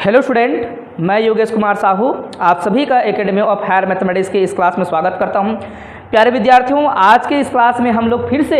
Hello student, मैं योगेश कुमार साहू आप सभी का एकेडमी ऑफ हायर मैथमेटिक्स की इस क्लास में स्वागत करता हूं। प्यारे विद्यार्थियों, आज के इस क्लास में हम लोग फिर से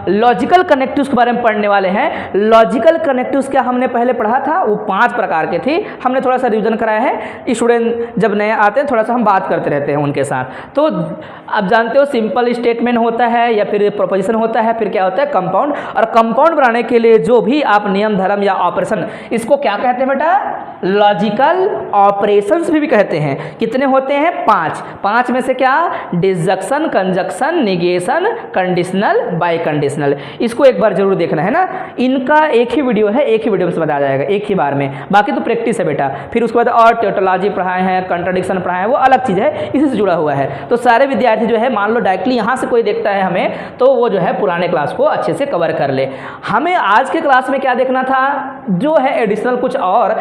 लॉजिकल कनेक्टिव्स के बारे में पढ़ने वाले हैं। लॉजिकल कनेक्टिव्स क्या हमने पहले पढ़ा था, वो 5 प्रकार के थे। हमने थोड़ा सा रिवीजन कराया है। स्टूडेंट जब नए आते हैं थोड़ा सा हम बात करते रहते हैं उनके साथ। तो आप जानते हो सिंपल स्टेटमेंट होता है या फिर प्रोपोजिशन होता है, फिर क्या होता है कंपाउंड। और कंपाउंड बनाने के लिए जो भी आप नियम धर्म या ऑपरेशन, इसको क्या कहते हैं बेटा? लॉजिकल ऑपरेशंस भी कहते हैं। कितने होते हैं? 5 में से क्या? Disjunction, conjunction, negation, conditional, bye conditional. इसको एक बार जरूर देखना है ना। इनका एक ही वीडियो है, एक ही वीडियो में समझ आ जाएगा, एक ही बार में। बाकी तो प्रैक्टिस है बेटा। फिर उसके बाद और टोटोलॉजी पढ़ाए हैं, कंट्राडिक्शन पढ़ाए हैं, वो अलग चीज़ है, इसी से जुड़ा हुआ है। तो सारे विद्यार्थी जो है, मान लो डायरेक्टली यहाँ से कोई देखता है हमें, तो वो जो है पुराने क्लास को अच्छे से कवर कर ले। हमें आज के क्लास में क्या देखना था, जो है एडिशनल कुछ और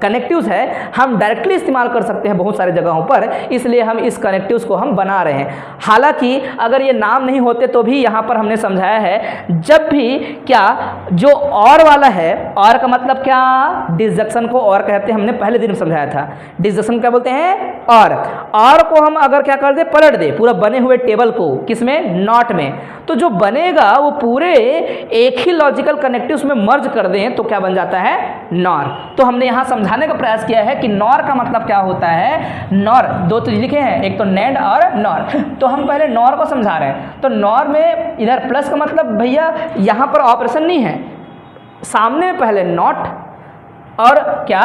कनेक्टिव्स है, हम डायरेक्टली इस्तेमाल कर सकते हैं बहुत सारे जगहों पर, इसलिए हम इस कनेक्टिव्स को हम बना रहे हैं। हालांकि अगर ये नाम नहीं होते तो भी यहाँ पर हमने समझाया है, जब भी क्या जो और वाला है, और का मतलब क्या? डिसजंक्शन को और कहते हैं, हमने पहले दिन समझाया था। डिसजंक्शन क्या बोलते हैं? और को हम अगर क्या कर दे, पलट दे पूरा बने हुए टेबल को, किसमें? नॉट में। तो जो बनेगा वो पूरे एक ही लॉजिकल कनेक्टिव्स में मर्ज कर दें तो क्या बन जाता है? नॉर। तो हमने यहाँ समझाने का प्रयास किया है कि नॉर का मतलब क्या होता है। नॉर दो चीज लिखे हैं, एक तो नेंड और नॉर। तो हम पहले नॉर को समझा रहे हैं। तो नॉर में इधर प्लस का मतलब भैया यहाँ पर ऑपरेशन नहीं है, सामने में पहले नॉट और क्या?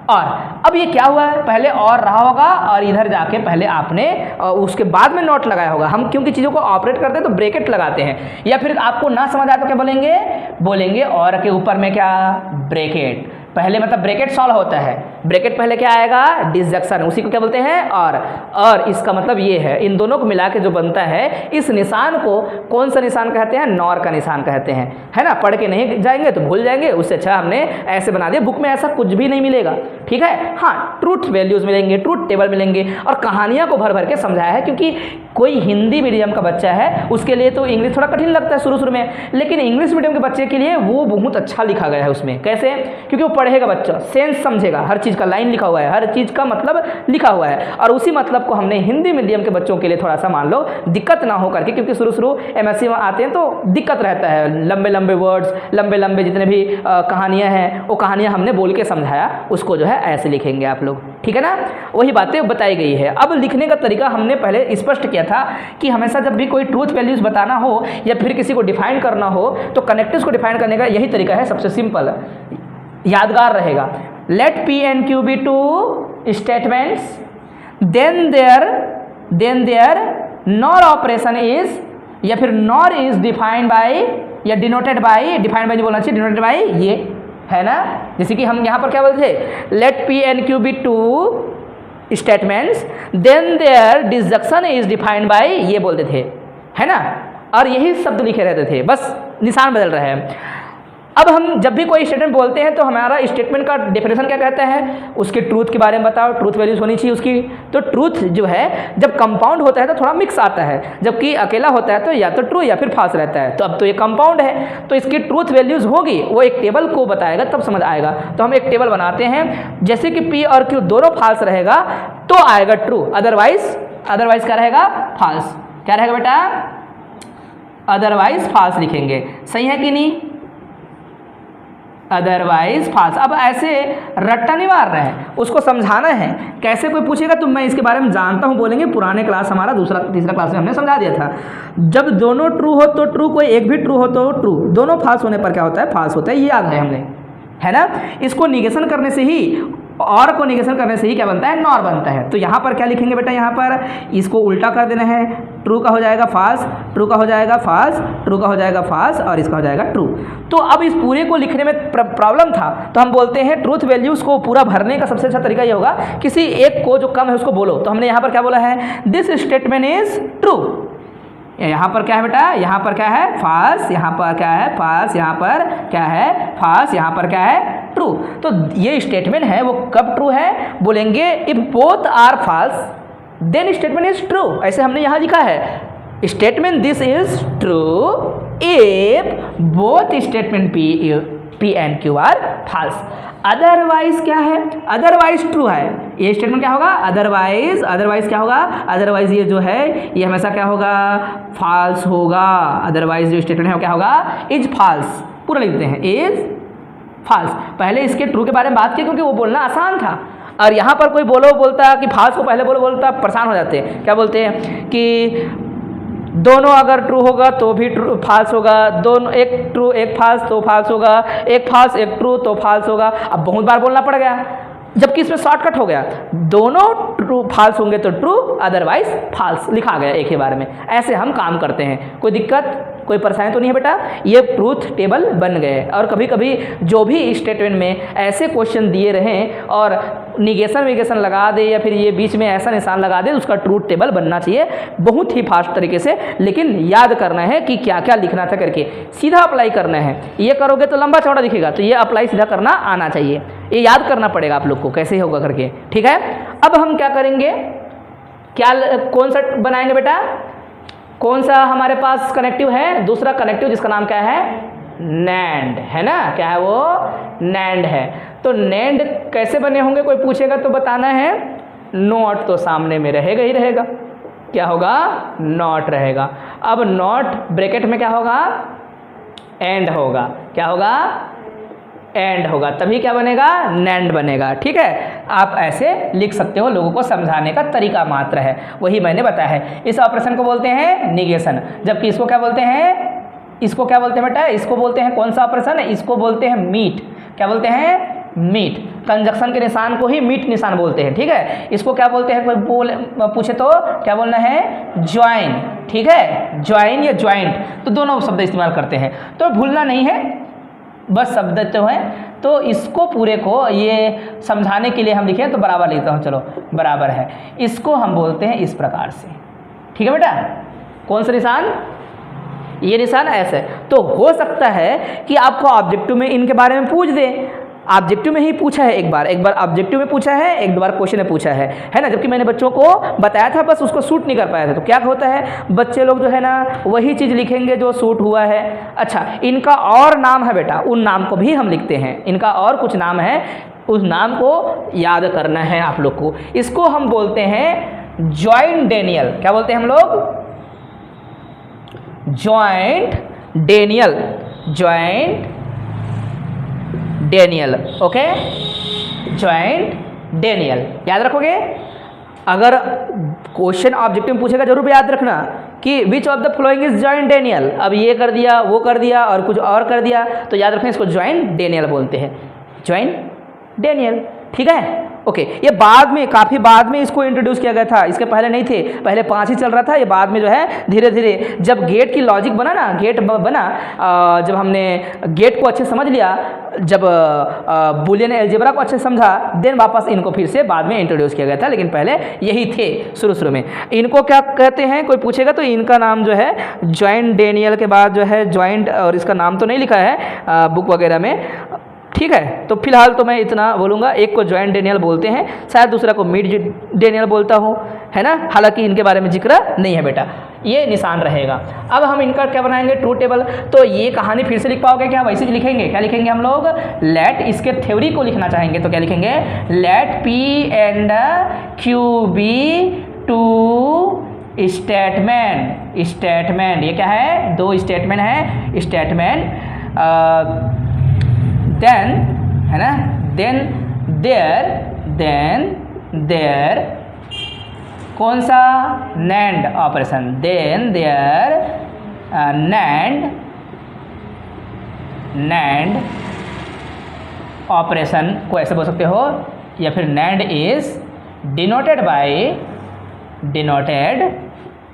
और। अब ये क्या हुआ है, पहले और रहा होगा और इधर जाके पहले आपने उसके बाद में नॉट लगाया होगा। हम क्योंकि चीज़ों को ऑपरेट करते हैं तो ब्रैकेट लगाते हैं, या फिर आपको ना समझ आए तो क्या बोलेंगे और के ऊपर में क्या? ब्रैकेट। पहले मतलब ब्रैकेट सॉल्व होता है, ब्रैकेट पहले क्या आएगा? डिसजंक्शन, उसी को क्या बोलते हैं? और इसका मतलब ये है, इन दोनों को मिला के जो बनता है, इस निशान को कौन सा निशान कहते हैं? नॉर का निशान कहते हैं, है ना। पढ़ के नहीं जाएंगे तो भूल जाएंगे, उससे अच्छा हमने ऐसे बना दिया। बुक में ऐसा कुछ भी नहीं मिलेगा, ठीक है। हाँ, ट्रूथ वैल्यूज मिलेंगे, ट्रूथ टेबल मिलेंगे, और कहानियाँ को भर भर के समझाया है। क्योंकि कोई हिंदी मीडियम का बच्चा है, उसके लिए तो इंग्लिश थोड़ा कठिन लगता है शुरू में, लेकिन इंग्लिश मीडियम के बच्चे के लिए वो बहुत अच्छा लिखा गया है उसमें। कैसे? क्योंकि वो पढ़ेगा बच्चा, सेंस समझेगा, हर चीज़ का लाइन लिखा हुआ है, हर चीज़ का मतलब लिखा हुआ है। और उसी मतलब को हमने हिंदी मीडियम के बच्चों के लिए थोड़ा सा मान लो दिक्कत ना हो करके, क्योंकि शुरू एमएससी में आते हैं तो दिक्कत रहता है, लंबे लंबे वर्ड्स, लंबे जितने भी कहानियाँ हैं, वो कहानियाँ हमने बोल के समझाया, उसको जो है ऐसे लिखेंगे आप लोग, ठीक है ना। वही बातें बताई गई है। अब लिखने का तरीका हमने पहले स्पष्ट किया था कि हमेशा जब भी कोई ट्रूथ वैल्यूज बताना हो या फिर किसी को डिफाइन करना हो, तो कनेक्टिव्स को डिफाइन करने का यही तरीका है, सबसे सिंपल, यादगार रहेगा। Let P and Q be two statements, then their NOR operation is, या फिर NOR is defined by या denoted by, defined by नहीं बोलना चाहिए, denoted by ये है ना। जैसे कि हम यहाँ पर क्या बोलते थे, let P and Q be two statements, then their disjunction is defined by, ये बोलते थे, है ना। और यही शब्द लिखे रहते थे, बस निशान बदल रहे हैं। अब हम जब भी कोई स्टेटमेंट बोलते हैं तो हमारा स्टेटमेंट का डेफिनेशन क्या कहता है? उसके ट्रूथ के बारे में बताओ, ट्रूथ वैल्यूज होनी चाहिए उसकी। तो ट्रूथ जो है जब कंपाउंड होता है तो थोड़ा मिक्स आता है, जबकि अकेला होता है तो या तो ट्रू या फिर फॉल्स रहता है। तो अब तो ये कंपाउंड है तो इसकी ट्रूथ वैल्यूज होगी, वो एक टेबल को बताएगा, तब समझ आएगा। तो हम एक टेबल बनाते हैं, जैसे कि P और Q दोनों फॉल्स रहेगा तो आएगा ट्रू, अदरवाइज क्या रहेगा? फॉल्स। क्या रहेगा बेटा? अदरवाइज फॉल्स लिखेंगे, सही है कि नहीं? Otherwise false. अब ऐसे रट्टा नहीं मार रहे हैं, उसको समझाना है। कैसे कोई पूछेगा तो मैं इसके बारे में जानता हूँ बोलेंगे, पुराने क्लास हमारा दूसरा तीसरा क्लास में हमने समझा दिया था। जब दोनों ट्रू हो तो ट्रू, कोई एक भी ट्रू हो तो ट्रू, दोनों फॉल्स होने पर क्या होता है? फॉल्स होता है। ये याद है हमने, है ना। इसको निगेशन करने से ही, और को निगेशन करने से ही क्या बनता है? नॉर बनता है। तो यहाँ पर क्या लिखेंगे बेटा? यहाँ पर इसको उल्टा कर देना है, ट्रू का हो जाएगा फॉल्स, ट्रू का हो जाएगा फॉल्स, ट्रू का हो जाएगा फॉल्स, और इसका हो जाएगा ट्रू। तो अब इस पूरे को लिखने में प्रॉब्लम था, तो हम बोलते हैं ट्रूथ वैल्यूज को पूरा भरने का सबसे अच्छा तरीका ये होगा, किसी एक को जो कम है उसको बोलो। तो हमने यहाँ पर क्या बोला है? This statement is true. यहाँ पर क्या है बेटा? यहाँ पर क्या है? फॉल्स, यहाँ पर क्या है? फॉल्स, यहाँ पर क्या है? फॉल्स, यहाँ पर क्या है? ट्रू। तो ये स्टेटमेंट है, वो कब ट्रू है? बोलेंगे if both are false then statement is true. ऐसे हमने यहाँ लिखा है, statement this is true if both statement P and Q are false। Otherwise क्या है, अदरवाइज ट्रू है, ये स्टेटमेंट क्या होगा, अदरवाइज क्या होगा, अदरवाइज ये जो है ये हमेशा क्या होगा, फॉल्स होगा। अदरवाइज जो स्टेटमेंट है वो क्या होगा, इज फॉल्स, पूरा लिख देते हैं इज फॉल्स। पहले इसके ट्रू के बारे में बात की क्योंकि वो बोलना आसान था, और यहाँ पर कोई बोलता कि फॉल्स को पहले बोलता परेशान हो जाते हैं। क्या बोलते हैं कि दोनों अगर ट्रू होगा तो भी ट्रू फॉल्स होगा, दोनों एक ट्रू एक फॉल्स तो फॉल्स होगा, एक फॉल्स एक ट्रू तो फॉल्स होगा। अब बहुत बार बोलना पड़ गया, जबकि इसमें शॉर्टकट हो गया, दोनों ट्रू फॉल्स होंगे तो ट्रू, अदरवाइज फॉल्स लिखा गया एक ही बार में। ऐसे हम काम करते हैं, कोई दिक्कत कोई परेशानी तो नहीं है बेटा। ये ट्रूथ टेबल बन गए, और कभी कभी जो भी स्टेटमेंट में ऐसे क्वेश्चन दिए रहें और निगेशन लगा दे या फिर ये बीच में ऐसा निशान लगा दे, उसका ट्रूथ टेबल बनना चाहिए बहुत ही फास्ट तरीके से। लेकिन याद करना है कि क्या क्या लिखना था करके, सीधा अप्लाई करना है। ये करोगे तो लंबा चौड़ा दिखेगा, तो ये अप्लाई सीधा करना आना चाहिए, ये याद करना पड़ेगा आप लोग को कैसे होगा करके, ठीक है। अब हम क्या करेंगे, क्या कौन सा बनाएंगे बेटा, कौन सा हमारे पास कनेक्टिव है, दूसरा कनेक्टिव जिसका नाम क्या है, नैंड है ना, क्या है वो, नैंड है। तो नैंड कैसे बने होंगे कोई पूछेगा तो बताना है, नॉट तो सामने में रहेगा ही रहेगा, क्या होगा, नॉट रहेगा। अब नॉट ब्रैकेट में क्या होगा, एंड होगा, क्या होगा, एंड होगा, तभी क्या बनेगा, नैंड बनेगा, ठीक है। आप ऐसे लिख सकते हो, लोगों को समझाने का तरीका मात्र है, वही मैंने बताया है। इस ऑपरेशन को बोलते हैं निगेशन, जबकि इसको क्या बोलते हैं, इसको क्या बोलते हैं बेटा, इसको बोलते हैं कौन सा ऑपरेशन है, इसको बोलते हैं मीट। क्या बोलते हैं, मीट। कंजक्शन के निशान को ही मीट निशान बोलते हैं, ठीक है। इसको क्या बोलते हैं, कोई पूछे तो क्या बोलना है, ज्वाइन, ठीक है, ज्वाइन या ज्वाइंट, तो दोनों शब्द इस्तेमाल करते हैं, तो भूलना नहीं है, बस शब्द जो है। तो इसको पूरे को ये समझाने के लिए हम लिखे तो बराबर लिखता हूँ, चलो बराबर है। इसको हम बोलते हैं इस प्रकार से, ठीक है बेटा। कौन सा निशान, ये निशान ऐसे। तो हो सकता है कि आपको ऑब्जेक्टिव में इनके बारे में पूछ दे, ऑब्जेक्टिव में ही पूछा है, एक बार ऑब्जेक्टिव में पूछा है, एक दो बार क्वेश्चन में पूछा है ना। जबकि मैंने बच्चों को बताया था, बस उसको सूट नहीं कर पाया था। तो क्या होता है, बच्चे लोग जो है ना वही चीज़ लिखेंगे जो सूट हुआ है। अच्छा, इनका और नाम है बेटा, उन नाम को भी हम लिखते हैं, इनका और कुछ नाम है, उस नाम को याद करना है आप लोग को। इसको हम बोलते हैं जॉइंट डेनियल। क्या बोलते हैं हम लोग, joint Daniel, joint Daniel, okay, joint Daniel. याद रखोगे, अगर क्वेश्चन ऑब्जेक्टिव में पूछेगा जरूर याद रखना कि which of the following is joint Daniel. अब ये कर दिया, वो कर दिया और कुछ और कर दिया, तो याद रखें इसको जॉइंट डेनियल बोलते हैं, जॉइंट डेनियल, ठीक है। ओके, ये बाद में, काफ़ी बाद में इसको इंट्रोड्यूस किया गया था, इसके पहले नहीं थे, पहले 5 ही चल रहा था। ये बाद में जो है धीरे धीरे जब गेट की लॉजिक बना ना, गेट बना, जब हमने गेट को अच्छे समझ लिया, जब बुलियन अलजेब्रा को अच्छे समझा, देन वापस इनको फिर से बाद में इंट्रोड्यूस किया गया था, लेकिन पहले यही थे शुरू में। इनको क्या कहते हैं, कोई पूछेगा तो इनका नाम जो है जॉइंट डेनियल के बाद जो है जॉइंट, और इसका नाम तो नहीं लिखा है बुक वगैरह में, ठीक है। तो फिलहाल तो मैं इतना बोलूँगा, एक को जॉइंट डेनियल बोलते हैं, शायद दूसरा को मिड डेनियल बोलता हूँ, है ना। हालांकि इनके बारे में जिक्र नहीं है बेटा, ये निशान रहेगा। अब हम इनका क्या बनाएंगे, ट्रूथ टेबल। तो ये कहानी फिर से लिख पाओगे क्या, वैसे ही लिखेंगे। क्या लिखेंगे हम लोग, लेट, इसके थ्योरी को लिखना चाहेंगे तो क्या लिखेंगे, let P and Q be two statement. Statement ये क्या है, 2 स्टेटमेंट है, स्टेटमेंट देन, है ना, देयर कौन सा, NAND operation, then there NAND operation को ऐसे बोल सकते हो, या फिर नैंड इज डिनोटेड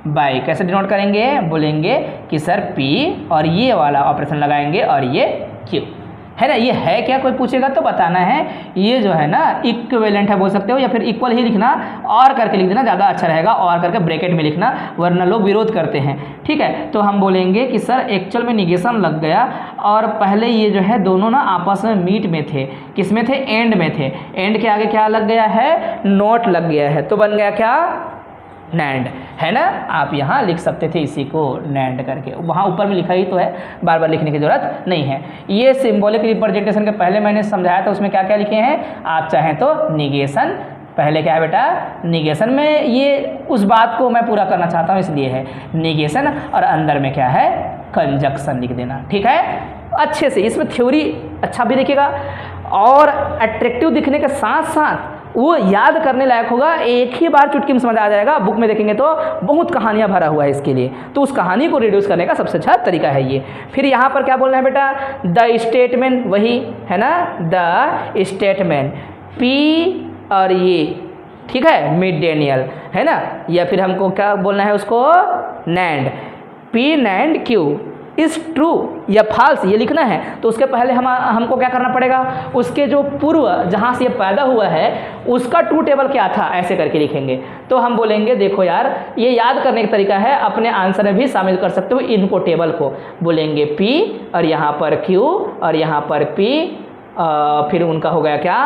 बाय, कैसे डिनोट करेंगे, बोलेंगे कि सर P और ये वाला ऑपरेशन लगाएंगे और ये Q, है ना। ये है क्या, कोई पूछेगा तो बताना है, ये जो है ना इक्विवेलेंट है बोल सकते हो, या फिर इक्वल ही लिखना, और करके लिख देना ज़्यादा अच्छा रहेगा, और करके ब्रैकेट में लिखना, वरना लोग विरोध करते हैं, ठीक है। तो हम बोलेंगे कि सर एक्चुअल में निगेशन लग गया, और पहले ये जो है दोनों ना आपस में मीट में थे, किस में थे, एंड में थे, एंड के आगे क्या लग गया है, नोट लग गया है, तो बन गया क्या, नैंड, है ना। आप यहाँ लिख सकते थे इसी को नैंड करके, वहाँ ऊपर में लिखा ही तो है, बार बार लिखने की ज़रूरत नहीं है। ये सिंबॉलिक रिप्रेजेंटेशन के पहले मैंने समझाया था, उसमें क्या क्या लिखे हैं। आप चाहें तो निगेशन, पहले क्या है बेटा निगेशन में, ये उस बात को मैं पूरा करना चाहता हूँ इसलिए है निगेशन, और अंदर में क्या है कंजक्शन लिख देना, ठीक है। अच्छे से इसमें थ्योरी अच्छा भी दिखेगा और अट्रैक्टिव दिखने के साथ साथ वो याद करने लायक होगा, एक ही बार चुटकी में समझ आ जाएगा। बुक में देखेंगे तो बहुत कहानियाँ भरा हुआ है इसके लिए, तो उस कहानी को रिड्यूस करने का सबसे अच्छा तरीका है ये। फिर यहाँ पर क्या बोलना है बेटा, द स्टेटमेंट, वही है ना द स्टेटमेंट, पी और ये, ठीक है मिड डेनियल, है ना। या फिर हमको क्या बोलना है उसको, NAND, P NAND Q is true या फॉल्स ये लिखना है। तो उसके पहले हमको क्या करना पड़ेगा, उसके जो पूर्व जहाँ से ये पैदा हुआ है उसका ट्रू टेबल क्या था, ऐसे करके लिखेंगे। तो हम बोलेंगे देखो यार ये याद करने का तरीका है, अपने आंसर में भी शामिल कर सकते हो इनको, टेबल को बोलेंगे पी और यहाँ पर क्यू और यहाँ पर पी, फिर उनका हो गया क्या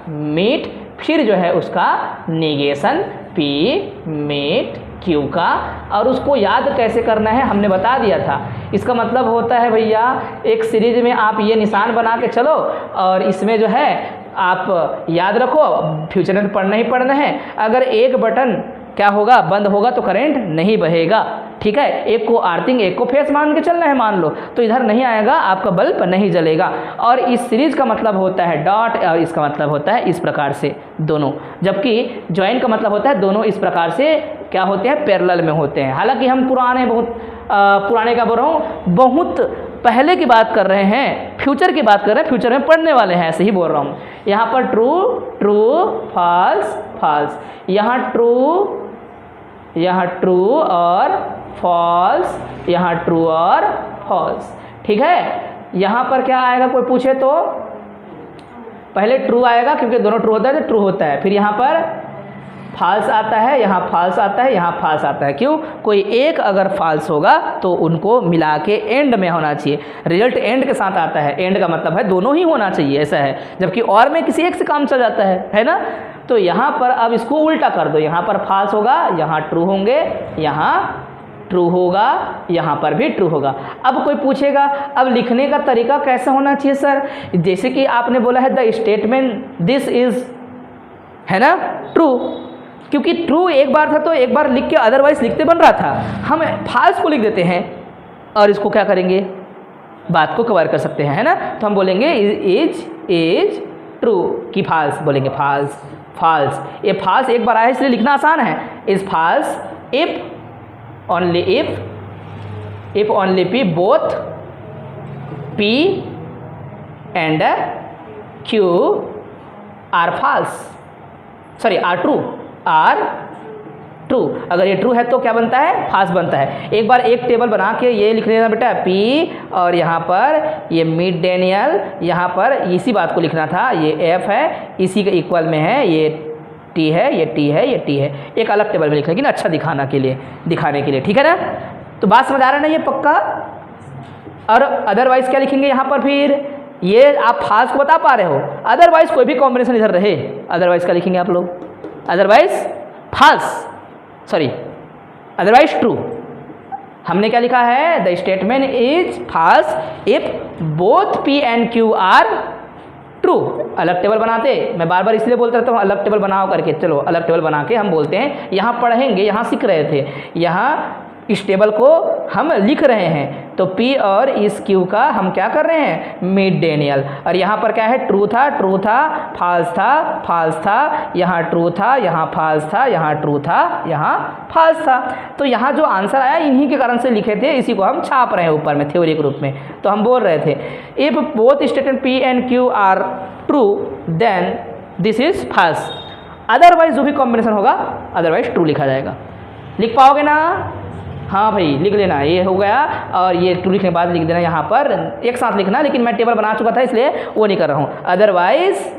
मीट, फिर जो है उसका निगेशन पी मीट क्यू का। और उसको याद कैसे करना है हमने बता दिया था। इसका मतलब होता है भैया एक सीरीज में आप ये निशान बना के चलो और इसमें जो है आप याद रखो, फ्यूचर में पढ़ना ही पढ़ना है। अगर एक बटन क्या होगा बंद होगा तो करंट नहीं बहेगा, ठीक है। एक को आर्थिंग एक को फेस मान के चलना है मान लो, तो इधर नहीं आएगा आपका बल्ब नहीं जलेगा। और इस सीरीज का मतलब होता है डॉट और इसका मतलब होता है इस प्रकार से दोनों, जबकि ज्वाइन का मतलब होता है दोनों इस प्रकार से क्या होते हैं पैरेलल में होते हैं। हालांकि हम पुराने का बोल रहा हूँ, बहुत पहले की बात कर रहे हैं, फ्यूचर की बात कर रहे हैं, फ्यूचर में पढ़ने वाले हैं, ऐसे ही बोल रहा हूँ। यहाँ पर ट्रू ट्रू फॉल्स फॉल्स, यहाँ ट्रू और फॉल्स, यहाँ ट्रू और फॉल्स, ठीक है। यहाँ पर क्या आएगा कोई पूछे तो पहले ट्रू आएगा क्योंकि दोनों ट्रू होता है तो ट्रू होता है, फिर यहाँ पर फॉल्स आता है, यहाँ फॉल्स आता है, यहाँ फॉल्स आता है। क्यों, कोई एक अगर फॉल्स होगा तो उनको मिला के एंड में होना चाहिए, रिजल्ट एंड के साथ आता है। एंड का मतलब है दोनों ही होना चाहिए, ऐसा है। जबकि और में किसी एक से काम चल जाता है ना। तो यहाँ पर अब इसको उल्टा कर दो, यहाँ पर फॉल्स होगा, यहाँ ट्रू होंगे, यहाँ ट्रू होगा, यहाँ पर भी ट्रू होगा। अब कोई पूछेगा अब लिखने का तरीका कैसा होना चाहिए सर, जैसे कि आपने बोला है द स्टेटमेंट दिस इज, है ना ट्रू, क्योंकि ट्रू एक बार था तो एक बार लिख के अदरवाइज लिखते बन रहा था, हम फॉल्स को लिख देते हैं और इसको क्या करेंगे बात को कवर कर सकते हैं, है ना। तो हम बोलेंगे इज ट्रू की फॉल्स बोलेंगे, फॉल्स फॉल्स। ये फॉल्स एक बार आया इसलिए लिखना आसान है। Is false if only P both P and Q are false, sorry are true. अगर ये ट्रू है तो क्या बनता है फॉल्स बनता है। एक बार एक टेबल बना के ये लिख लेना बेटा पी और यहाँ पर ये मिड डेनियल, यहाँ पर इसी बात को लिखना था, ये एफ है इसी के इक्वल में है, ये टी है, ये टी है, ये टी है। एक अलग टेबल में लिख लेकिन अच्छा दिखाने के लिए, ठीक है ना। तो बात समझ आ रहा है ना ये पक्का। और अदरवाइज क्या लिखेंगे यहाँ पर, फिर ये आप फॉल्स को बता पा रहे हो, अदरवाइज कोई भी कॉम्बिनेशन इधर रहे, अदरवाइज क्या लिखेंगे आप लोग, otherwise false, sorry otherwise true. हमने क्या लिखा है the statement is false if both P and Q are true. अलग टेबल बनाते, मैं बार बार इसलिए बोलता रहता हूँ अलग टेबल बनाओ करके, चलो अलग टेबल बना के हम बोलते हैं, यहाँ पढ़ेंगे, यहाँ सीख रहे थे, यहाँ इस टेबल को हम लिख रहे हैं। तो P और इस Q का हम क्या कर रहे हैं मिड डेनियल। और यहाँ पर क्या है ट्रू था, फॉल्स था, यहाँ ट्रू था, यहाँ फॉल्स था, यहाँ ट्रू था, यहाँ फॉल्स था। तो यहाँ जो आंसर आया इन्हीं के कारण से लिखे थे, इसी को हम छाप रहे हैं ऊपर में थ्योरी के रूप में। तो हम बोल रहे थे if both statement P and Q are true then this is false, otherwise जो भी कॉम्बिनेशन होगा अदरवाइज ट्रू लिखा जाएगा। लिख पाओगे ना, हाँ भाई लिख लेना, ये हो गया। और ये ट्रू लिखने के बाद लिख देना यहाँ पर एक साथ लिखना, लेकिन मैं टेबल बना चुका था इसलिए वो नहीं कर रहा हूँ। अदरवाइज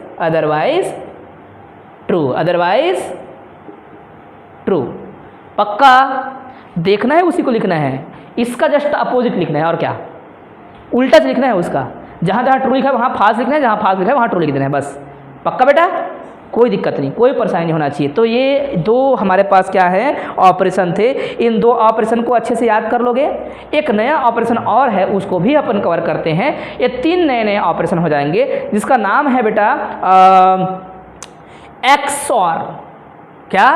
ट्रू पक्का देखना है, उसी को लिखना है, इसका जस्ट अपोजिट लिखना है और क्या उल्टा से लिखना है उसका। जहाँ जहाँ ट्रू लिखा है वहाँ फॉल्स लिखना है, जहाँ फॉल्स लिखा है वहाँ ट्रू लिख देना है, बस। पक्का बेटा, कोई दिक्कत नहीं, कोई परेशानी नहीं होना चाहिए। तो ये दो हमारे पास क्या है ऑपरेशन थे, इन दो ऑपरेशन को अच्छे से याद कर लोगे। एक नया ऑपरेशन और है, उसको भी अपन कवर करते हैं। ये 3 नए ऑपरेशन हो जाएंगे, जिसका नाम है बेटा XOR। क्या?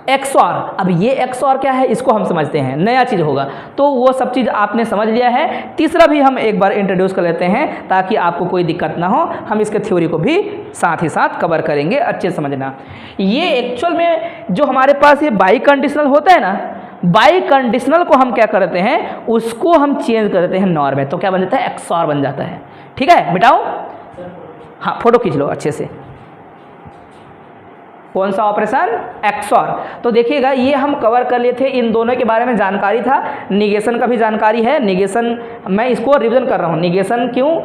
XOR। अब ये XOR क्या है इसको हम समझते हैं, नया चीज़ होगा। तो वो सब चीज़ आपने समझ लिया है। तीसरा भी हम एक बार इंट्रोड्यूस कर लेते हैं ताकि आपको कोई दिक्कत ना हो। हम इसके थ्योरी को भी साथ ही साथ कवर करेंगे, अच्छे समझना। ये एक्चुअल में जो हमारे पास ये बाई कंडीशनल होता है ना, बाई कंडीशनल को हम क्या करते हैं, उसको हम चेंज कर देते हैं नॉर में, तो क्या बन जाता है? XOR बन जाता है। ठीक है, मिटाओ। हाँ, फोटो खींच लो अच्छे से। कौन सा ऑपरेशन? XOR। तो देखिएगा ये हम कवर कर लिए थे, इन दोनों के बारे में जानकारी था। निगेशन का भी जानकारी है। निगेशन मैं इसको रिवीजन कर रहा हूँ। निगेशन क्यों?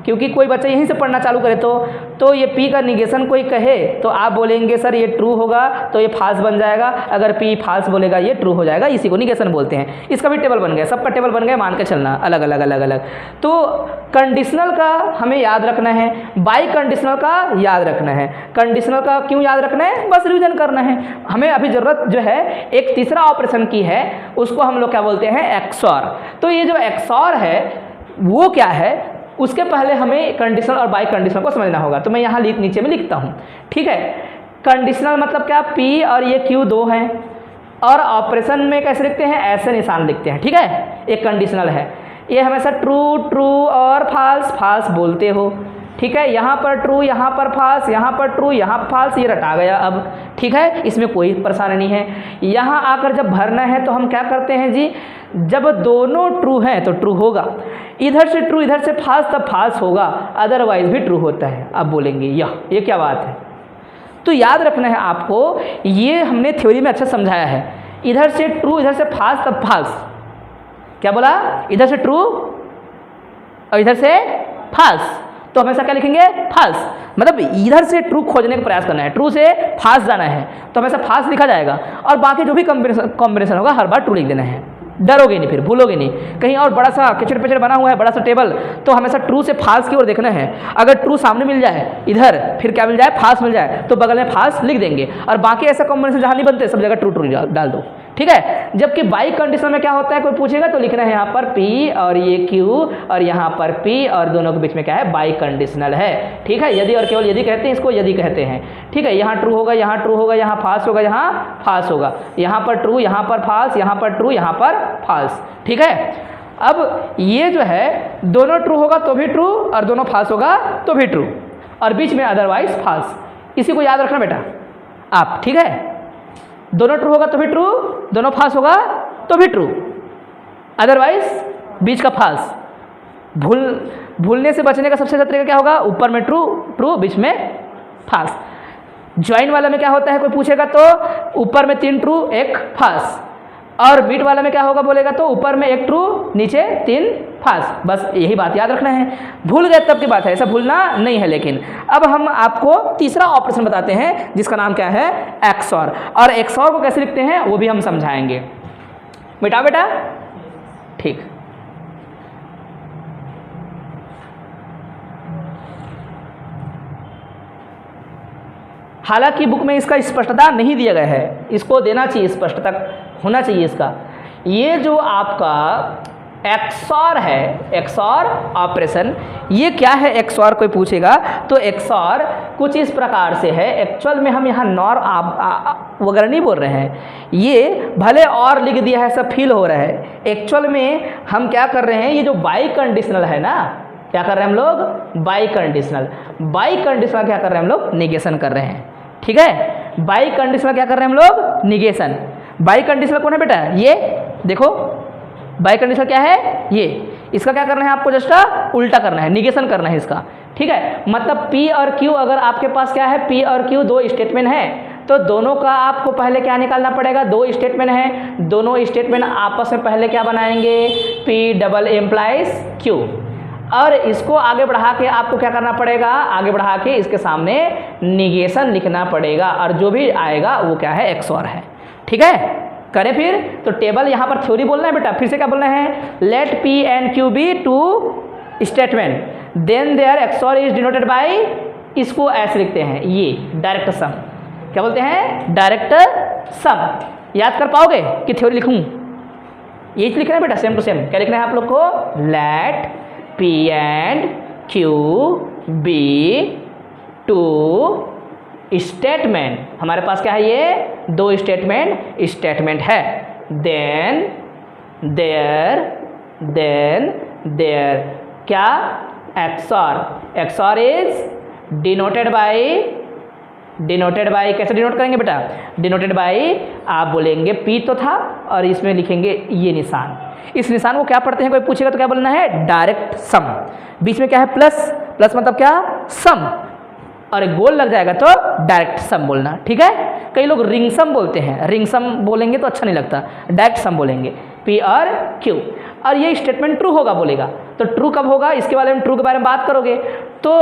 क्योंकि कोई बच्चा यहीं से पढ़ना चालू करे तो ये P का निगेशन कोई कहे तो आप बोलेंगे सर ये ट्रू होगा तो ये फाल्स बन जाएगा, अगर P फाल्स बोलेगा ये ट्रू हो जाएगा, इसी को निगेशन बोलते हैं। इसका भी टेबल बन गया, सबका टेबल बन गया, मान के चलना अलग अलग अलग अलग। तो कंडीशनल का हमें याद रखना है, बाई कंडीशनल का याद रखना है। कंडीशनल का क्यों याद रखना है? बस रिविजन करना है। हमें अभी ज़रूरत जो है एक तीसरा ऑपरेशन की है, उसको हम लोग क्या बोलते हैं? XOR। तो ये जो XOR है वो क्या है, उसके पहले हमें कंडीशनल और बाई कंडीशनल को समझना होगा। तो मैं यहाँ नीचे में लिखता हूँ। ठीक है, कंडीशनल मतलब क्या? P और ये Q दो हैं, और ऑपरेशन में कैसे लिखते हैं? ऐसे निशान लिखते हैं। ठीक है, एक कंडीशनल है, ये हमेशा ट्रू ट्रू और फाल्स फाल्स बोलते हो। ठीक है, यहाँ पर ट्रू, यहाँ पर फाल्स, यहाँ पर ट्रू, यहाँ फाल्स, ये रटा गया अब। ठीक है, इसमें कोई परेशानी नहीं है। यहाँ आकर जब भरना है तो हम क्या करते हैं जी, जब दोनों ट्रू हैं तो ट्रू होगा, इधर से ट्रू इधर से फाल्स तब फाल्स होगा, अदरवाइज भी ट्रू होता है। अब बोलेंगे ये क्या बात है? तो याद रखना है आपको, ये हमने थ्योरी में अच्छा समझाया है। इधर से ट्रू इधर से फाल्स तब फाल्स। क्या बोला? इधर से ट्रू और इधर से फाल्स, तो हमेशा क्या लिखेंगे? फाल्स। मतलब इधर से ट्रू खोजने का प्रयास करना है, ट्रू से फाल्स जाना है तो हमेशा फाल्स लिखा जाएगा, और बाकी जो भी कॉम्बिनेशन होगा हर बार ट्रू लिख देना है। डरोगे नहीं, फिर भूलोगे नहीं। कहीं और बड़ा सा किचड़ पिचड़ बना हुआ है, बड़ा सा टेबल, तो हमेशा ट्रू से फाल्स की ओर देखना है। अगर ट्रू सामने मिल जाए इधर, फिर क्या मिल जाए? फाल्स मिल जाए, तो बगल में फाल्स लिख देंगे, और बाकी ऐसा कॉम्बिनेशन जहाँ नहीं बनते सब जगह ट्रू ट्रू डाल दो। ठीक है, जबकि बाई कंडीशन में क्या होता है, कोई पूछेगा तो लिखना है यहाँ पर P और ये Q, और यहाँ पर P, और दोनों के बीच में क्या है? बाई कंडीशनल है। ठीक है, यदि और केवल यदि कहते हैं, इसको यदि कहते हैं। ठीक है, यहाँ ट्रू होगा, यहाँ ट्रू होगा, यहाँ फाल्स होगा, यहाँ फाल्स होगा, यहाँ पर ट्रू, यहाँ पर फाल्स, यहाँ पर ट्रू, यहाँ पर फाल्स। ठीक है, अब ये जो है दोनों ट्रू होगा तो भी ट्रू, और दोनों फाल्स होगा तो भी ट्रू, और बीच में अदरवाइज फाल्स। इसी को याद रखना बेटा आप। ठीक है, दोनों ट्रू होगा तो भी ट्रू, दोनों फाल्स होगा तो भी ट्रू, अदरवाइज बीच का फाल्स। भूलने से बचने का सबसे अच्छा तरीका क्या होगा? ऊपर में ट्रू ट्रू, बीच में फाल्स। ज्वाइन वाला में क्या होता है, कोई पूछेगा तो ऊपर में 3 ट्रू 1 फाल्स, और बीट वाला में क्या होगा बोलेगा तो ऊपर में 1 ट्रू नीचे 3 फाल्स। बस यही बात याद रखना है। भूल गए तब की बात है, ऐसा भूलना नहीं है। लेकिन अब हम आपको तीसरा ऑपरेशन बताते हैं जिसका नाम क्या है? XOR। और XOR को कैसे लिखते हैं वो भी हम समझाएंगे। बेटा ठीक। हालांकि बुक में इसका स्पष्टता नहीं दिया गया है, इसको देना चाहिए, स्पष्टता होना चाहिए इसका। ये जो आपका XOR है, XOR ऑपरेशन, ये क्या है XOR कोई पूछेगा तो XOR कुछ इस प्रकार से है। एक्चुअल में हम यहाँ नॉर वगैरह नहीं बोल रहे हैं, ये भले और लिख दिया है सब फील हो रहा है। एक्चुअल में हम क्या कर रहे हैं, ये जो बाई कंडीशनल है ना, क्या कर रहे हैं हम लोग? By conditional. बाई कंडीशनल क्या कर रहे हैं हम लोग? निगेशन कर रहे हैं। ठीक है, बाई कंडीशनल क्या कर रहे हैं हम लोग? निगेशन। बाई कंडीशनल कौन है बेटा? ये देखो, बाई कंडीशनल क्या है? ये। इसका क्या करना है आपको? जस्ट उल्टा करना है, निगेशन करना है इसका। ठीक है, मतलब P और Q, अगर आपके पास क्या है, P और Q दो स्टेटमेंट हैं, तो दोनों का आपको पहले क्या निकालना पड़ेगा? 2 स्टेटमेंट हैं, दोनों स्टेटमेंट आपस में पहले क्या बनाएंगे? P double implies Q। और इसको आगे बढ़ा के आपको क्या करना पड़ेगा? आगे बढ़ा के इसके सामने निगेशन लिखना पड़ेगा, और जो भी आएगा वो क्या है? XOR है। ठीक है, करें फिर। तो टेबल यहाँ पर थ्योरी बोलना है बेटा, फिर से क्या बोलना है? Let P and Q be 2 statement, then there XOR is denoted by इसको ऐसे लिखते हैं, ये डायरेक्ट सम। क्या बोलते हैं? Direct sum. याद कर पाओगे कि थ्योरी लिखूं? ये लिखना है बेटा, सेम टू सेम। क्या लिखना है आप लोग को? Let P and Q be two statement. हमारे पास क्या है? ये दो स्टेटमेंट है। देन देयर क्या? XOR इज डिनोटेड बाई कैसे डिनोट करेंगे बेटा? डिनोटेड बाई, आप बोलेंगे P तो था और इसमें लिखेंगे ये निशान। इस निशान को क्या पढ़ते हैं? कोई पूछेगा तो क्या बोलना है? Direct sum. बीच में क्या है? प्लस मतलब क्या? सम। और एक गोल लग जाएगा तो डायरेक्ट सम बोलना। ठीक है? कई लोग रिंग सम बोलते हैं, रिंग सम बोलेंगे तो अच्छा नहीं लगता, डायरेक्ट सम बोलेंगे, P और Q। और ये स्टेटमेंट ट्रू होगा बोलेगा, तो ट्रू कब होगा? इसके बारे में, ट्रू के बारे में बात करोगे तो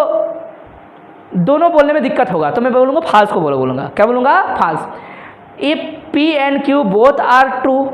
दोनों बोलने में दिक्कत होगा, तो मैं बोलूँगा फॉल्स को बोलूँगा। क्या बोलूँगा? False. If P and Q both are true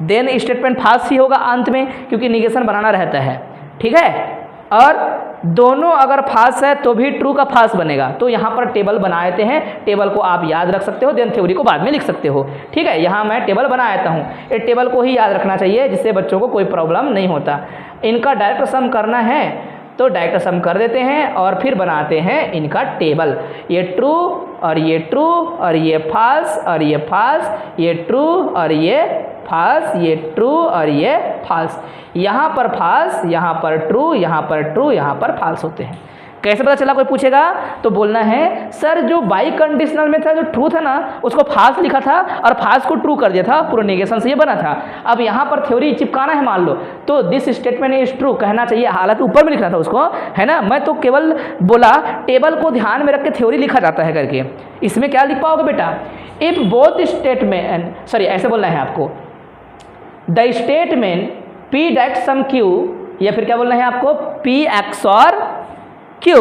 then statement false ही होगा अंत में, क्योंकि निगेशन बनाना रहता है। ठीक है? और दोनों अगर फॉल्स है तो भी ट्रू का फॉल्स बनेगा। तो यहाँ पर टेबल बना देते हैं, टेबल को आप याद रख सकते हो, देन थ्योरी को बाद में लिख सकते हो। ठीक है? यहाँ मैं टेबल बना देता हूँ, ये टेबल को ही याद रखना चाहिए, जिससे बच्चों को कोई प्रॉब्लम नहीं होता। इनका डायरेक्ट सम करना है तो डायरेक्ट सम कर देते हैं और फिर बनाते हैं इनका टेबल। ये ट्रू और ये ट्रू और ये फॉल्स और ये फॉल्स, ये ट्रू और ये फॉल्स, ये ट्रू और ये फॉल्स। यहाँ पर फॉल्स, यहाँ पर ट्रू, यहाँ पर ट्रू, यहाँ पर फॉल्स होते हैं। कैसे पता चला? कोई पूछेगा तो बोलना है सर जो बाई कंडीशनल में था, जो ट्रू था ना, उसको फॉल्स लिखा था और फॉल्स को ट्रू कर दिया था, पूरा नेगेशन से ये बना था। अब यहाँ पर थ्योरी चिपकाना है मान लो, तो दिस स्टेटमेंट इज ट्रू कहना चाहिए, हालांकि ऊपर में लिखना था उसको, है ना। मैं तो केवल बोला टेबल को ध्यान में रख के थ्योरी लिखा जाता है करके। इसमें क्या लिख पाओगे बेटा? इफ बोथ स्टेटमेंट, सॉरी ऐसे बोलना है आपको, the statement P direct sum Q, या फिर क्या बोलना है आपको? P XOR Q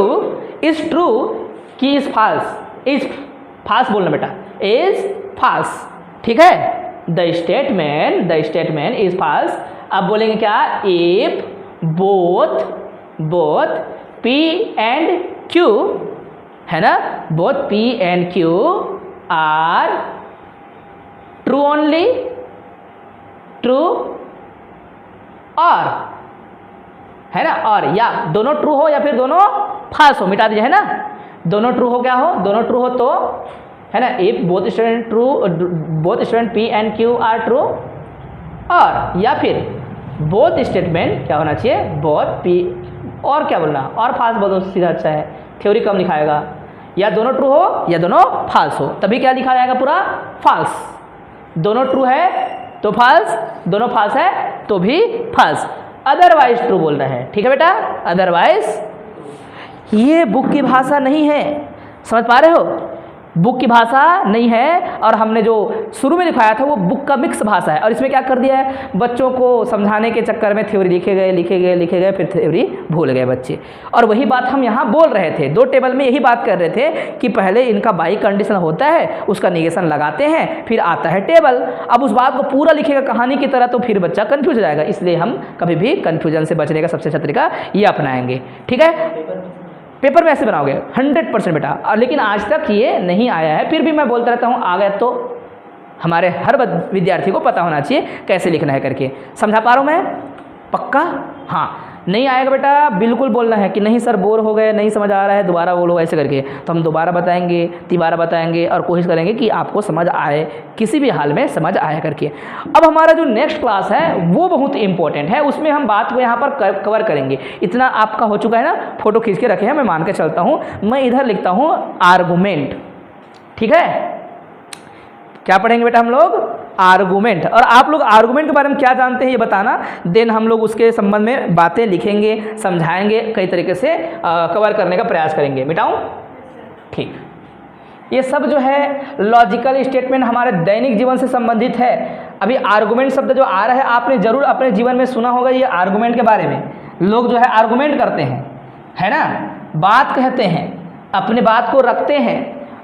is true कि इज फॉल्स, इज फॉल्स बोलना बेटा, इज फॉल्स। ठीक है? The statement is false. अब बोलेंगे क्या? If both P and Q, है ना, both P and Q are true only, true और, है ना, और या दोनों ट्रू हो या फिर दोनों फॉल्स हो, मिटा दीजिए, है ना। दोनों ट्रू हो, क्या हो? दोनों ट्रू हो तो, है ना, if both student P and Q are true, और या फिर बोथ स्टेटमेंट क्या होना चाहिए? बोथ P और क्या बोलना? और फॉल्स बोल दो, सीधा अच्छा है, थ्योरी कम लिखाएगा। या दोनों ट्रू हो या दोनों फॉल्स हो, तभी क्या लिखा जाएगा? पूरा फॉल्स। दोनों ट्रू है तो फॉल्स, दोनों फॉल्स है तो भी फॉल्स, अदरवाइज ट्रू बोलना है। ठीक है बेटा? अदरवाइज। ये बुक की भाषा नहीं है, समझ पा रहे हो? बुक की भाषा नहीं है, और हमने जो शुरू में लिखाया था वो बुक का मिक्स भाषा है। और इसमें क्या कर दिया है? बच्चों को समझाने के चक्कर में थ्योरी लिखे गए, फिर थ्योरी भूल गए बच्चे। और वही बात हम यहाँ बोल रहे थे, दो टेबल में यही बात कर रहे थे कि पहले इनका बाई कंडीशन होता है, उसका निगेशन लगाते हैं, फिर आता है टेबल। अब उस बात को पूरा लिखेगा कहानी की तरह तो फिर बच्चा कन्फ्यूज हो जाएगा, इसलिए हम कभी भी कन्फ्यूजन से बचने का सबसे अच्छा तरीका ये अपनाएंगे। ठीक है? पेपर में ऐसे बनाओगे 100% बेटा। और लेकिन आज तक ये नहीं आया है, फिर भी मैं बोलता रहता हूँ, आ गया तो हमारे हर विद्यार्थी को पता होना चाहिए कैसे लिखना है करके। समझा पा रहा हूँ मैं? पक्का? हाँ। नहीं आएगा बेटा बिल्कुल बोलना है कि नहीं सर बोर हो गए, नहीं समझ आ रहा है, दोबारा बोलो, ऐसे करके। तो हम दोबारा बताएंगे, तिबारा बताएंगे और कोशिश करेंगे कि आपको समझ आए, किसी भी हाल में समझ आया करके। अब हमारा जो नेक्स्ट क्लास है वो बहुत इंपॉर्टेंट है, उसमें हम बात को यहाँ पर कवर करेंगे। इतना आपका हो चुका है ना, फोटो खींच के रखे हैं, मैं मान के चलता हूँ। मैं इधर लिखता हूँ आर्गूमेंट। ठीक है? क्या पढ़ेंगे बेटा हम लोग? आर्गूमेंट। और आप लोग आर्गूमेंट के बारे में क्या जानते हैं ये बताना, देन हम लोग उसके संबंध में बातें लिखेंगे, समझाएंगे, कई तरीके से कवर करने का प्रयास करेंगे। मिटाऊं? ठीक। ये सब जो है लॉजिकल स्टेटमेंट हमारे दैनिक जीवन से संबंधित है। अभी आर्गूमेंट शब्द जो आ रहा है आपने जरूर अपने जीवन में सुना होगा ये आर्गूमेंट के बारे में। लोग जो है आर्गूमेंट करते हैं, है ना, बात कहते हैं, अपने बात को रखते हैं।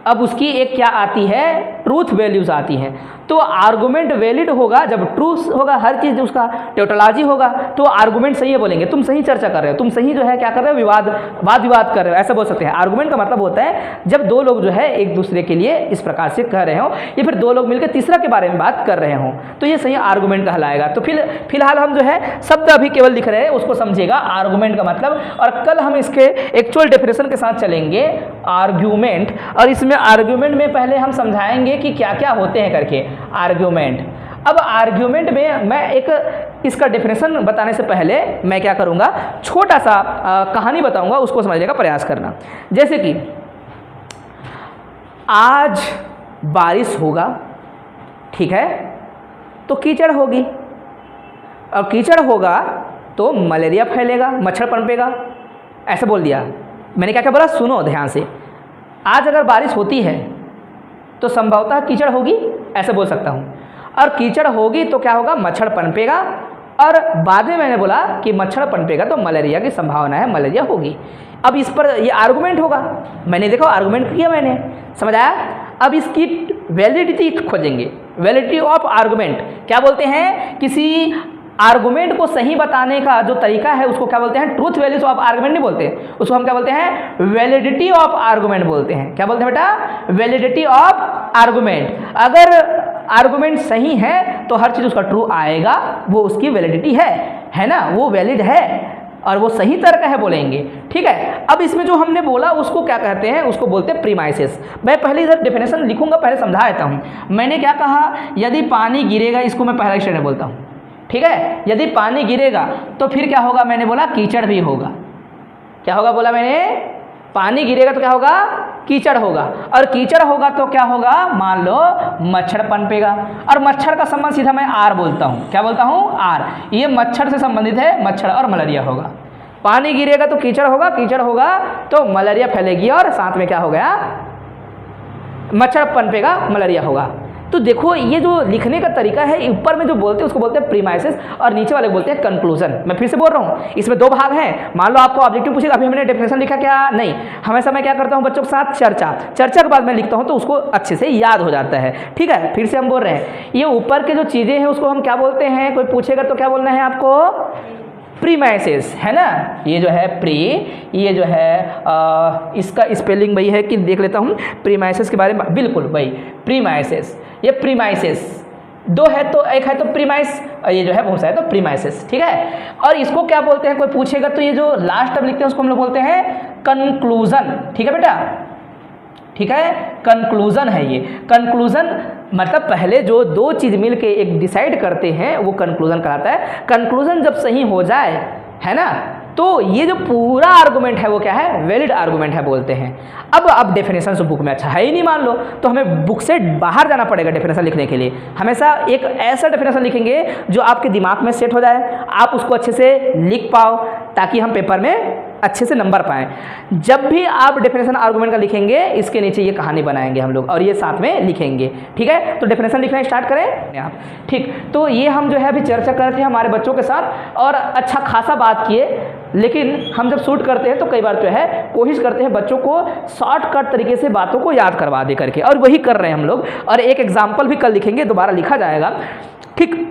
अब उसकी एक क्या आती है ट्रूथ वैल्यूज आती हैं। तो आर्गुमेंट वैलिड होगा जब ट्रूथ होगा, हर चीज़ उसका टोटोलॉजी होगा, तो आर्गुमेंट सही है बोलेंगे। तुम सही चर्चा कर रहे हो, तुम सही जो है क्या कर रहे हो, वाद विवाद कर रहे हो, ऐसा बोल सकते हैं। आर्गुमेंट का मतलब होता है जब दो लोग जो है एक दूसरे के लिए इस प्रकार से कह रहे हो, या फिर दो लोग मिलकर तीसरा के बारे में बात कर रहे हो, तो ये सही आर्गुमेंट कहलाएगा। तो फिलहाल हम जो है शब्द अभी केवल लिख रहे हैं, उसको समझिएगा आर्गुमेंट का मतलब। और कल हम इसके एक्चुअल डेफिनेशन के साथ चलेंगे आर्ग्यूमेंट, और इसमें आर्ग्यूमेंट में पहले हम समझाएंगे कि क्या क्या होते हैं करके आर्ग्यूमेंट। अब आर्ग्यूमेंट में मैं एक इसका डेफिनेशन बताने से पहले मैं क्या करूंगा, छोटा सा कहानी बताऊंगा, उसको समझने का प्रयास करना। जैसे कि आज बारिश होगा, ठीक है, तो कीचड़ होगी, और कीचड़ होगा तो मलेरिया फैलेगा, मच्छर पनपेगा, ऐसे बोल दिया। मैंने क्या क्या बोला, सुनो ध्यान से। आज अगर बारिश होती है तो संभवतः कीचड़ होगी, ऐसे बोल सकता हूँ, और कीचड़ होगी तो क्या होगा, मच्छर पनपेगा, और बाद में मैंने बोला कि मच्छर पनपेगा तो मलेरिया की संभावना है, मलेरिया होगी। अब इस पर ये आर्गुमेंट होगा, मैंने देखो आर्गुमेंट किया मैंने, समझ आया। अब इसकी वैलिडिटी खोजेंगे, वैलिडिटी ऑफ आर्गुमेंट। क्या बोलते हैं, किसी आर्गुमेंट को सही बताने का जो तरीका है उसको क्या बोलते हैं, ट्रूथ वैल्यूज ऑफ आर्गुमेंट नहीं बोलते, उसको हम क्या बोलते हैं, वैलिडिटी ऑफ आर्गुमेंट बोलते हैं। क्या बोलते हैं बेटा, वैलिडिटी ऑफ आर्गुमेंट। अगर आर्गुमेंट सही है तो हर चीज़ उसका ट्रू आएगा, वो उसकी वैलिडिटी है ना, वो वैलिड है और वो सही तर्क है बोलेंगे, ठीक है। अब इसमें जो हमने बोला उसको क्या कहते हैं, उसको बोलते हैं प्रीमाइसेस। मैं पहले इधर डेफिनेशन लिखूंगा, पहले समझा देता हूँ। मैंने क्या कहा, यदि पानी गिरेगा, इसको मैं पहला स्टेटमेंट बोलता हूँ, ठीक है। यदि पानी गिरेगा तो फिर क्या होगा, मैंने बोला कीचड़ भी होगा। क्या होगा बोला मैंने, पानी गिरेगा तो क्या होगा, कीचड़ होगा, और कीचड़ होगा तो क्या होगा, मान लो मच्छर पनपेगा। और मच्छर का संबंध सीधा मैं आर बोलता हूँ, क्या बोलता हूँ, आर। ये मच्छर से संबंधित है, मच्छर और मलेरिया होगा। पानी गिरेगा तो कीचड़ होगा, कीचड़ होगा तो मलेरिया फैलेगी, और साथ में क्या हो गया, मच्छर पनपेगा, मलेरिया होगा। तो देखो ये जो लिखने का तरीका है, ऊपर में जो बोलते हैं उसको बोलते हैं प्रीमाइसेस, और नीचे वाले बोलते हैं कंक्लूजन। मैं फिर से बोल रहा हूँ, इसमें दो भाग हैं। मान लो आपको ऑब्जेक्टिव पूछेगा, अभी हमने डेफिनेशन लिखा क्या, नहीं, हमेशा मैं क्या करता हूँ बच्चों के साथ चर्चा के बाद मैं लिखता हूँ, तो उसको अच्छे से याद हो जाता है, ठीक है। फिर से हम बोल रहे हैं, ये ऊपर के जो चीज़ें हैं उसको हम क्या बोलते हैं, कोई पूछेगा तो क्या बोलना है आपको, प्रीमाइसेस, है ना। ये जो है प्री, ये जो है इसका स्पेलिंग वही है कि देख लेता हूँ प्रीमाइसेस के बारे में, बिल्कुल वही प्रीमाइसेस। ये प्रीमाइसेस दो है, तो एक है तो प्रीमाइस, ये जो है बहुत सा है तो प्रीमाइसेस, ठीक है। और इसको क्या बोलते हैं, कोई पूछेगा तो ये जो लास्ट अब लिखते हैं उसको हम लोग बोलते हैं कंक्लूजन, ठीक है बेटा, ठीक है। कंक्लूजन है ये, कंक्लूजन मतलब पहले जो दो चीज़ मिलके एक डिसाइड करते हैं वो कंक्लूजन कहलाता है। कंक्लूजन जब सही हो जाए, है ना, तो ये जो पूरा आर्गुमेंट है वो क्या है, वैलिड आर्गुमेंट है बोलते हैं। अब डेफिनेशन तो बुक में अच्छा है ही नहीं मान लो, तो हमें बुक से बाहर जाना पड़ेगा डेफिनेशन लिखने के लिए। हमेशा एक ऐसा डेफिनेशन लिखेंगे जो आपके दिमाग में सेट हो जाए, आप उसको अच्छे से लिख पाओ, ताकि हम पेपर में अच्छे से नंबर पाएँ। जब भी आप डेफिनेशन आर्गुमेंट का लिखेंगे, इसके नीचे ये कहानी बनाएंगे हम लोग, और ये साथ में लिखेंगे, ठीक है। तो डेफिनेशन लिखना स्टार्ट करें आप, ठीक। तो ये हम जो है अभी चर्चा कर रहे थे हमारे बच्चों के साथ, और अच्छा खासा बात किए, लेकिन हम जब शूट करते हैं तो कई बार जो है कोशिश करते हैं बच्चों को शॉर्टकट तरीके से बातों को याद करवा दे करके, और वही कर रहे हैं हम लोग। और एक एग्जाम्पल भी कल लिखेंगे, दोबारा लिखा जाएगा, ठीक।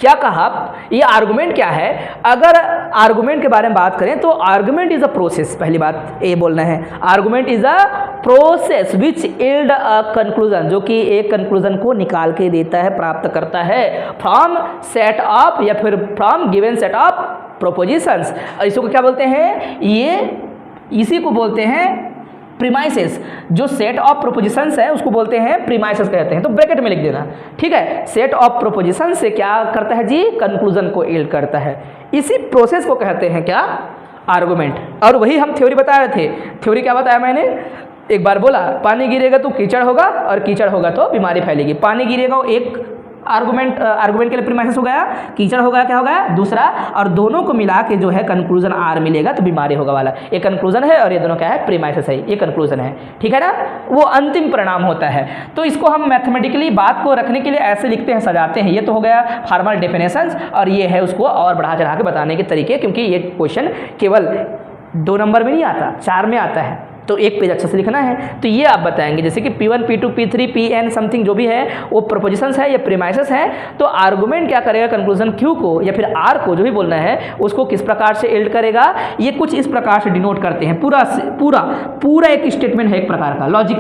क्या कहा, ये आर्गुमेंट क्या है। अगर आर्गुमेंट के बारे में बात करें तो आर्गुमेंट इज अ प्रोसेस, पहली बात ये बोलना है, argument is a process which yield a conclusion, जो कि एक कंक्लूजन को निकाल के देता है, प्राप्त करता है, फ्रॉम सेट ऑफ या फिर from given set of propositions. इसको क्या बोलते हैं, ये इसी को बोलते हैं प्रीमाइसेस। जो सेट ऑफ प्रोपोजिशंस है उसको बोलते हैं प्रीमाइसेस कहते हैं, तो ब्रैकेट में लिख देना, ठीक है। सेट ऑफ प्रोपोजिशन से क्या करता है जी, कंक्लूजन को यील्ड करता है। इसी प्रोसेस को कहते हैं क्या, आर्गुमेंट। और वही हम थ्योरी बता रहे थे। थ्योरी क्या बताया मैंने, एक बार बोला पानी गिरेगा तो कीचड़ होगा, और कीचड़ होगा तो बीमारी फैलेगी। पानी गिरेगा एक आर्गुमेंट के लिए प्रीमाइसेस हो गया, कीचड़ होगा क्या होगा दूसरा, और दोनों को मिला के जो है कंक्लूजन आर मिलेगा तो बीमारी होगा वाला। ये कंक्लूजन है और ये दोनों क्या है, प्रीमाइसेस है, ये कंक्लूजन है, ठीक है ना। वो अंतिम परिणाम होता है। तो इसको हम मैथमेटिकली बात को रखने के लिए ऐसे लिखते हैं, सजाते हैं। ये तो हो गया फॉर्मल डेफिनेशंस, और ये है उसको और बढ़ा चढ़ा के बताने के तरीके, क्योंकि ये क्वेश्चन केवल 2 नंबर में नहीं आता, 4 में आता है, तो एक पेज अच्छे से लिखना है। तो ये आप बताएंगे जैसे कि P1, P2, P3, Pn something जो भी है वो प्रोपोजिशंस है या प्रीमाइसेस है। तो आर्गुमेंट क्या करेगा, कंक्लूजन Q को या फिर R को जो भी बोलना है उसको किस प्रकार से एल्ड करेगा, ये कुछ इस प्रकार से डिनोट करते हैं। पूरा एक स्टेटमेंट है, एक प्रकार का लॉजिक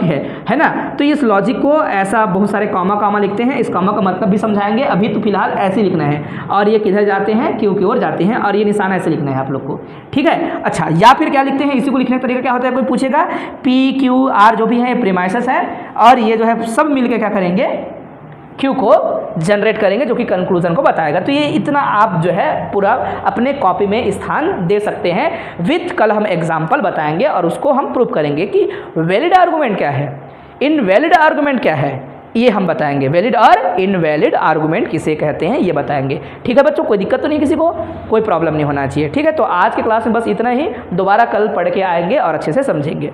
है ना। तो इस लॉजिक को ऐसा बहुत सारे कॉमा लिखते हैं, इस कॉमा का मतलब भी समझाएंगे। अभी तो फिलहाल ऐसे लिखना है और ये किधर जाते हैं, Q की ओर जाते हैं और ये निशान ऐसे लिखना है आप लोग को, ठीक है। अच्छा, या फिर क्या लिखते हैं, इसी को लिखने का तरीका क्या होता है, कोई पूछेगा P Q R जो भी है प्रीमाइसेस है और ये जो है सब मिलके क्या करेंगे, Q को जनरेट करेंगे जो कि कंक्लूजन को बताएगा। तो ये इतना आप जो है पूरा अपने कॉपी में स्थान दे सकते हैं। विथ कल हम एग्जाम्पल बताएंगे और उसको हम प्रूव करेंगे कि वैलिड आर्गूमेंट क्या है, इनवैलिड आर्गूमेंट क्या है, ये हम बताएंगे। वैलिड और इनवैलिड आर्गूमेंट किसे कहते हैं ये बताएंगे, ठीक है बच्चों। कोई दिक्कत तो नहीं, किसी को कोई प्रॉब्लम नहीं होना चाहिए, ठीक है। तो आज के क्लास में बस इतना ही, दोबारा कल पढ़ के आएंगे और अच्छे से समझेंगे।